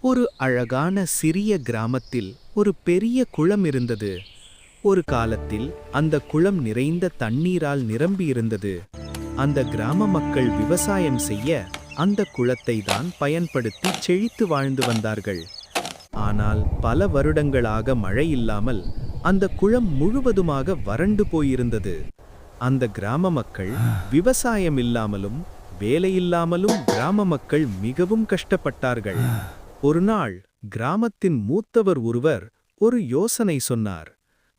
ஒரு அழகான சிறிய கிராமத்தில் ஒரு பெரிய குளம் இருந்தது. ஒரு காலத்தில் அந்த குளம் நிறைந்த தண்ணீரால் நிரம்பியிருந்தது. அந்த கிராம மக்கள் விவசாயம் செய்ய அந்த குளத்தை தான் பயன்படுத்தி செழித்து வாழ்ந்து வந்தார்கள். ஆனால் பல வருடங்களாக மழை இல்லாமல் அந்த குளம் முழுவதுமாக வறண்டு போயிருந்தது. அந்த கிராம மக்கள் விவசாயம் இல்லாமலும் வேலையில்லாமலும் கிராம மக்கள் மிகவும் கஷ்டப்பட்டார்கள். ஒரு நாள் கிராமத்தின் மூத்தவர் ஒருவர் ஒரு யோசனை சொன்னார்.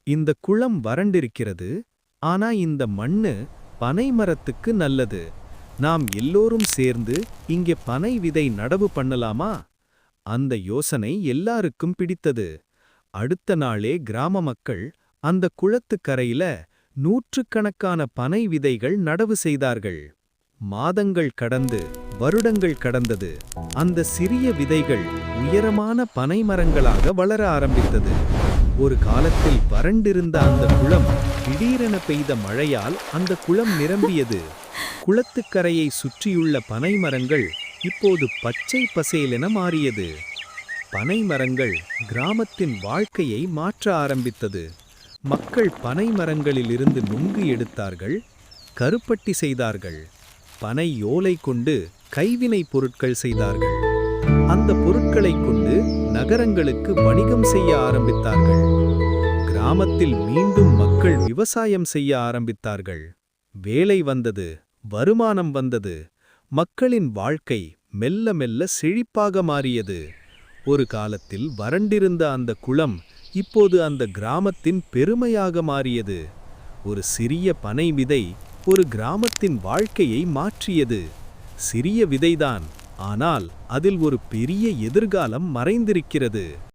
இந்த குளம் வறண்டிருக்கிறது, ஆனா இந்த மண்ணு பனை மரத்துக்கு நல்லது. நாம் எல்லோரும் சேர்ந்து இங்கே பனை விதை நடவு பண்ணலாமா? அந்த யோசனை எல்லாருக்கும் பிடித்தது. அடுத்த நாளே கிராம மக்கள் அந்த குளத்துக்கரையில நூற்றுக்கணக்கான பனை விதைகள் நடவு செய்தார்கள். மாதங்கள் கடந்து வருடங்கள் கடந்தது. அந்த சிறிய விதைகள் உயரமான பனை மரங்களாக வளர ஆரம்பித்தது. ஒரு காலத்தில் வறண்டிருந்த அந்த குளம் திடீரென பெய்த மழையால் அந்த குளம் நிரம்பியது. குளத்துக்கரையை சுற்றியுள்ள பனை மரங்கள் இப்போது பச்சை பசேலென மாறியது. பனை மரங்கள் கிராமத்தின் வாழ்க்கையை மாற்ற ஆரம்பித்தது. மக்கள் பனை மரங்களிலிருந்து நுங்கு எடுத்தார்கள், கருப்பட்டி செய்தார்கள், பனை ஓலை கொண்டு கைவினைப் பொருட்கள் செய்தார்கள். அந்த பொருட்களைக் கொண்டு நகரங்களுக்கு வணிகம் செய்ய ஆரம்பித்தார்கள். கிராமத்தில் மீண்டும் மக்கள் விவசாயம் செய்ய ஆரம்பித்தார்கள். வேலை வந்தது, வருமானம் வந்தது. மக்களின் வாழ்க்கை மெல்ல மெல்ல செழிப்பாக மாறியது. ஒரு காலத்தில் வறண்டிருந்த அந்த குளம் இப்போது அந்த கிராமத்தின் பெருமையாக மாறியது. ஒரு சிறிய பனை விதை ஒரு கிராமத்தின் வாழ்க்கையை மாற்றியது. சிறிய விதைதான், ஆனால் அதில் ஒரு பெரிய எதிர்காலம் மறைந்திருக்கிறது.